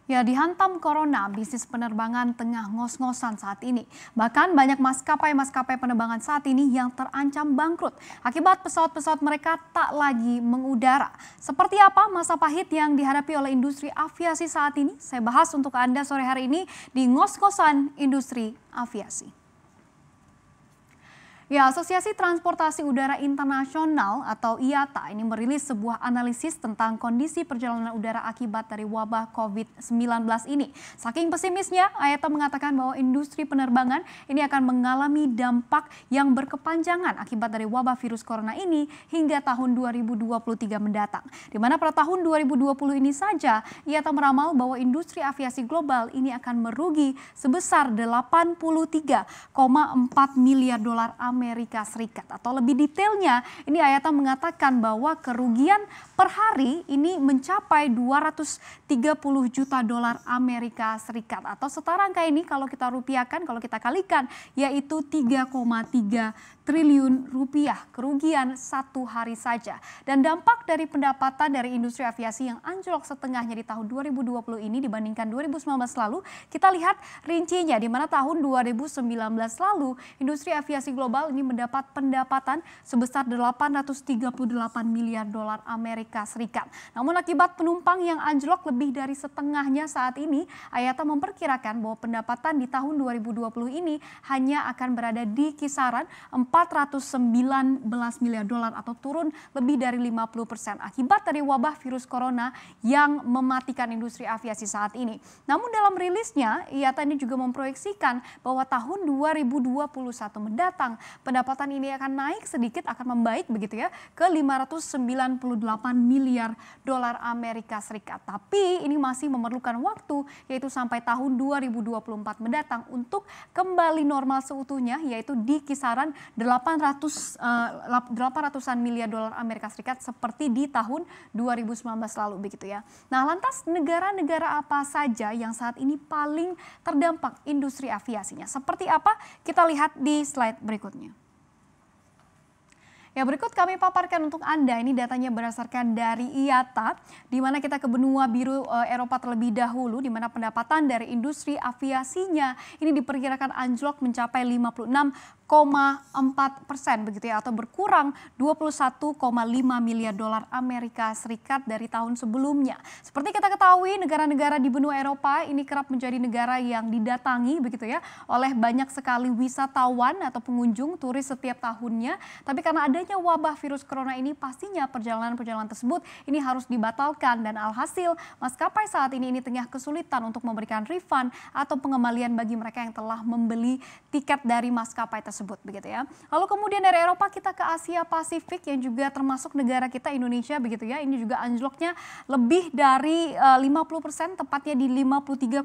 Ya, dihantam corona, bisnis penerbangan tengah ngos-ngosan saat ini. Bahkan banyak maskapai-maskapai penerbangan saat ini yang terancam bangkrut akibat pesawat-pesawat mereka tak lagi mengudara. Seperti apa masa pahit yang dihadapi oleh industri aviasi saat ini? Saya bahas untuk Anda sore hari ini di Ngos-ngosan Industri Aviasi. Ya, Asosiasi Transportasi Udara Internasional atau IATA ini merilis sebuah analisis tentang kondisi perjalanan udara akibat dari wabah COVID-19 ini. Saking pesimisnya, IATA mengatakan bahwa industri penerbangan ini akan mengalami dampak yang berkepanjangan akibat dari wabah virus corona ini hingga tahun 2023 mendatang. Di mana pada tahun 2020 ini saja, IATA meramal bahwa industri aviasi global ini akan merugi sebesar 83,4 miliar dolar Amerika Serikat. Atau lebih detailnya, ini IATA mengatakan bahwa kerugian per hari ini mencapai 230 juta dolar Amerika Serikat. Atau setara angka ini kalau kita rupiahkan, kalau kita kalikan, yaitu 3,3 triliun rupiah kerugian satu hari saja. Dan dampak dari pendapatan dari industri aviasi yang anjlok setengahnya di tahun 2020 ini dibandingkan 2019 lalu, kita lihat rincinya di mana tahun 2019 lalu industri aviasi global ini mendapat pendapatan sebesar 838 miliar dolar Amerika Serikat. Namun akibat penumpang yang anjlok lebih dari setengahnya saat ini, IATA memperkirakan bahwa pendapatan di tahun 2020 ini hanya akan berada di kisaran 419 miliar dolar atau turun lebih dari 50% akibat dari wabah virus corona yang mematikan industri aviasi saat ini. Namun dalam rilisnya, IATA ini juga memproyeksikan bahwa tahun 2021 mendatang pendapatan ini akan naik sedikit, akan membaik begitu ya, ke 598 miliar dolar Amerika Serikat. Tapi ini masih memerlukan waktu, yaitu sampai tahun 2024 mendatang untuk kembali normal seutuhnya, yaitu di kisaran 800-an miliar dolar Amerika Serikat seperti di tahun 2019 lalu begitu ya. Nah, lantas negara-negara apa saja yang saat ini paling terdampak industri aviasinya? Seperti apa? Kita lihat di slide berikutnya. Ya, berikut kami paparkan untuk Anda, ini datanya berdasarkan dari IATA, di mana kita ke benua biru Eropa terlebih dahulu, di mana pendapatan dari industri aviasinya ini diperkirakan anjlok mencapai 56,4% begitu ya, atau berkurang 21,5 miliar dolar Amerika Serikat dari tahun sebelumnya. Seperti kita ketahui, negara-negara di benua Eropa ini kerap menjadi negara yang didatangi begitu ya oleh banyak sekali wisatawan atau pengunjung turis setiap tahunnya. Tapi karena adanya wabah virus corona ini, pastinya perjalanan-perjalanan tersebut ini harus dibatalkan, dan alhasil maskapai saat ini tengah kesulitan untuk memberikan refund atau pengembalian bagi mereka yang telah membeli tiket dari maskapai tersebut begitu ya. Lalu kemudian dari Eropa kita ke Asia Pasifik yang juga termasuk negara kita Indonesia begitu ya. Ini juga anjloknya lebih dari 50%, tepatnya di 53,8%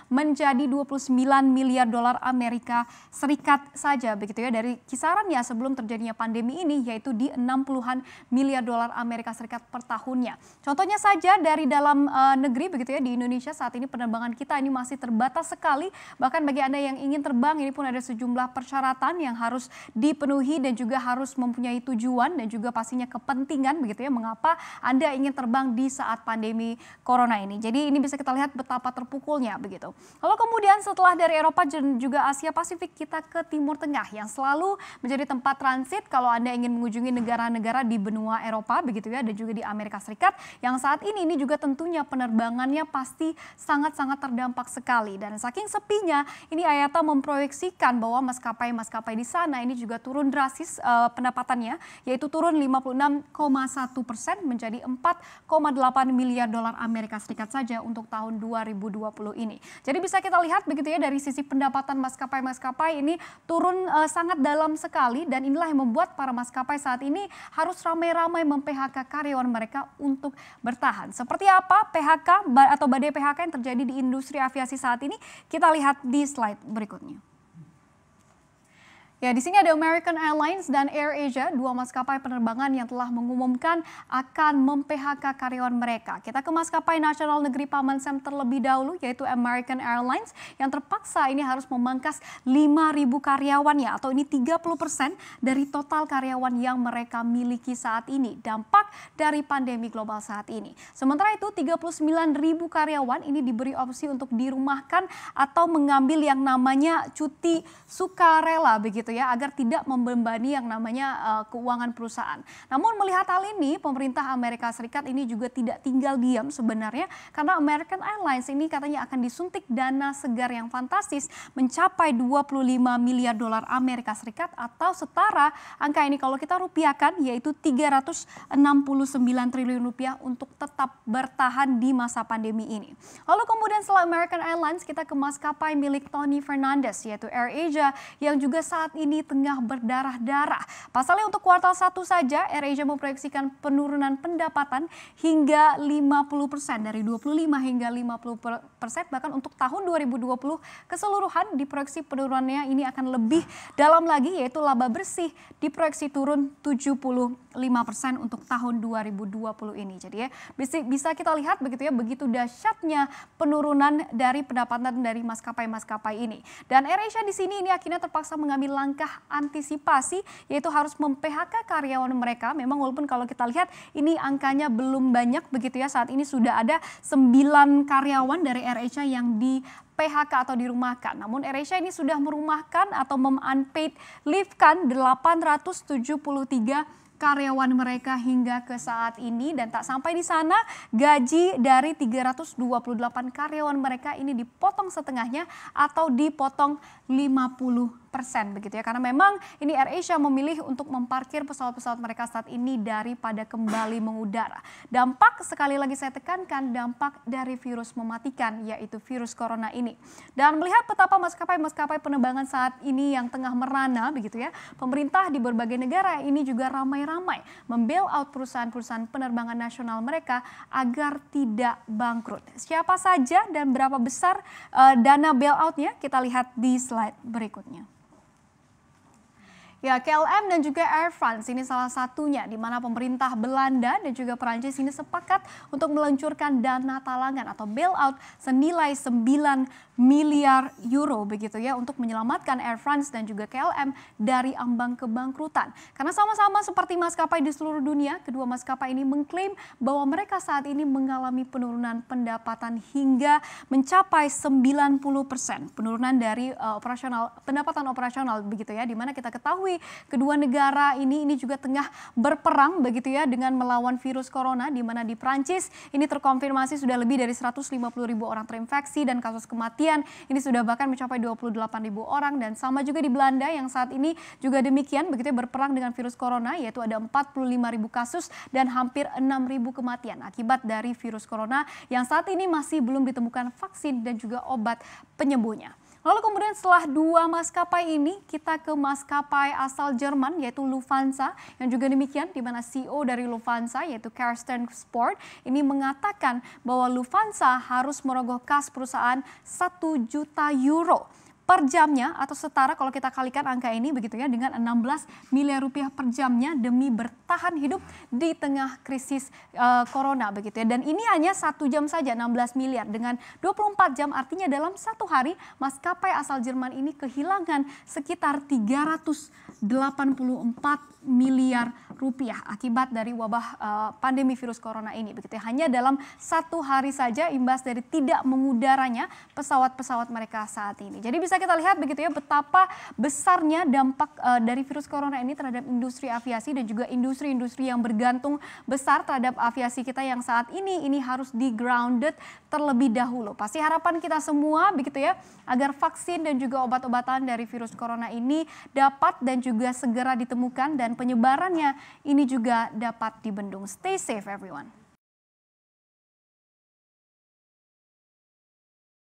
menjadi 29 miliar dolar Amerika Serikat saja begitu ya, dari kisarannya sebelum terjadinya pandemi ini, yaitu di 60-an miliar dolar Amerika Serikat per tahunnya. Contohnya saja dari dalam negeri begitu ya, di Indonesia saat ini penerbangan kita ini masih terbatas sekali. Bahkan bagi Anda yang ingin terbang ini pun ada sejumlah persyaratan yang harus dipenuhi dan juga harus mempunyai tujuan dan juga pastinya kepentingan begitu ya, mengapa Anda ingin terbang di saat pandemi corona ini. Jadi ini bisa kita lihat betapa terpukulnya begitu. Lalu kemudian setelah dari Eropa dan juga Asia Pasifik, kita ke Timur Tengah yang selalu menjadi tempat transit kalau Anda ingin mengunjungi negara-negara di benua Eropa begitu ya, dan juga di Amerika Serikat yang saat ini juga tentunya penerbangannya pasti sangat-sangat terdampak sekali. Dan saking sepinya, ini IATA memproyeksikan bahwa maskapai-maskapai di sana ini juga turun drastis pendapatannya, yaitu turun 56,1% menjadi 4,8 miliar dolar Amerika Serikat saja untuk tahun 2020 ini. Jadi bisa kita lihat begitu ya, dari sisi pendapatan maskapai-maskapai ini turun sangat dalam sekali, dan inilah yang membuat para maskapai saat ini harus ramai-ramai mem-PHK karyawan mereka untuk bertahan. Seperti apa PHK atau badai PHK yang terjadi di industri aviasi saat ini? Kita lihat di slide berikutnya. Ya, di sini ada American Airlines dan AirAsia, dua maskapai penerbangan yang telah mengumumkan akan mem-PHK karyawan mereka. Kita ke maskapai nasional negeri Paman Sam terlebih dahulu, yaitu American Airlines yang terpaksa ini harus memangkas 5.000 karyawannya, atau ini 30% dari total karyawan yang mereka miliki saat ini. Dampak dari pandemi global saat ini. Sementara itu 39.000 karyawan ini diberi opsi untuk dirumahkan atau mengambil yang namanya cuti sukarela begitu ya, agar tidak membebani yang namanya keuangan perusahaan. Namun melihat hal ini, pemerintah Amerika Serikat ini juga tidak tinggal diam sebenarnya, karena American Airlines ini katanya akan disuntik dana segar yang fantastis mencapai 25 miliar dolar Amerika Serikat, atau setara angka ini kalau kita rupiahkan yaitu 369 triliun rupiah untuk tetap bertahan di masa pandemi ini. Lalu kemudian setelah American Airlines, kita ke maskapai milik Tony Fernandes yaitu AirAsia yang juga saat ini tengah berdarah-darah. Pasalnya untuk kuartal 1 saja, AirAsia memproyeksikan penurunan pendapatan hingga 50%, dari 25 hingga 50%, bahkan untuk tahun 2020 keseluruhan diproyeksi penurunannya ini akan lebih dalam lagi, yaitu laba bersih diproyeksi turun 75% untuk tahun 2020 ini. Jadi ya bisa kita lihat begitu ya, begitu dahsyatnya penurunan dari pendapatan dari maskapai-maskapai ini. Dan AirAsia di sini ini akhirnya terpaksa mengambil langkah antisipasi, yaitu harus mem-PHK karyawan mereka. Memang walaupun kalau kita lihat ini angkanya belum banyak begitu ya, saat ini sudah ada 9 karyawan dari AirAsia yang di PHK atau dirumahkan. Namun AirAsia ini sudah merumahkan atau mem-unpaid leave-kan 873 karyawan mereka hingga ke saat ini, dan tak sampai di sana, gaji dari 328 karyawan mereka ini dipotong setengahnya atau dipotong 50% begitu ya, karena memang ini AirAsia memilih untuk memparkir pesawat-pesawat mereka saat ini daripada kembali mengudara. Dampak, sekali lagi saya tekankan, dampak dari virus mematikan, yaitu virus corona ini. Dan melihat betapa maskapai-maskapai penerbangan saat ini yang tengah merana begitu ya, pemerintah di berbagai negara ini juga ramai membail out perusahaan-perusahaan penerbangan nasional mereka agar tidak bangkrut. Siapa saja dan berapa besar dana bailoutnya, kita lihat di slide berikutnya. Ya, KLM dan juga Air France ini salah satunya, di mana pemerintah Belanda dan juga Perancis ini sepakat untuk meluncurkan dana talangan atau bailout senilai 9 miliar euro begitu ya, untuk menyelamatkan Air France dan juga KLM dari ambang kebangkrutan. Karena sama-sama seperti maskapai di seluruh dunia, kedua maskapai ini mengklaim bahwa mereka saat ini mengalami penurunan pendapatan hingga mencapai 90%. Penurunan dari pendapatan operasional begitu ya, di mana kita ketahui kedua negara ini juga tengah berperang begitu ya dengan melawan virus corona, di mana di Prancis ini terkonfirmasi sudah lebih dari 150.000 orang terinfeksi dan kasus kematian ini sudah bahkan mencapai 28.000 orang, dan sama juga di Belanda yang saat ini juga demikian begitu ya, berperang dengan virus corona, yaitu ada 45.000 kasus dan hampir 6.000 kematian akibat dari virus corona yang saat ini masih belum ditemukan vaksin dan juga obat penyembuhnya. Lalu kemudian setelah dua maskapai ini, kita ke maskapai asal Jerman yaitu Lufthansa yang juga demikian, di mana CEO dari Lufthansa yaitu Carsten Spohr ini mengatakan bahwa Lufthansa harus merogoh kas perusahaan 1 juta euro per jamnya, atau setara kalau kita kalikan angka ini begitu ya dengan 16 miliar rupiah per jamnya demi bertahan hidup di tengah krisis corona begitu ya. Dan ini hanya 1 jam saja 16 miliar, dengan 24 jam artinya dalam satu hari maskapai asal Jerman ini kehilangan sekitar 384 miliar rupiah akibat dari wabah pandemi virus corona ini begitu ya. Hanya dalam satu hari saja imbas dari tidak mengudaranya pesawat-pesawat mereka saat ini. Jadi bisa kita lihat begitu ya betapa besarnya dampak dari virus corona ini terhadap industri aviasi dan juga industri-industri yang bergantung besar terhadap aviasi kita yang saat ini harus di grounded terlebih dahulu. Pasti harapan kita semua begitu ya agar vaksin dan juga obat-obatan dari virus corona ini dapat dan juga segera ditemukan dan penyebarannya ini juga dapat dibendung. Stay safe everyone.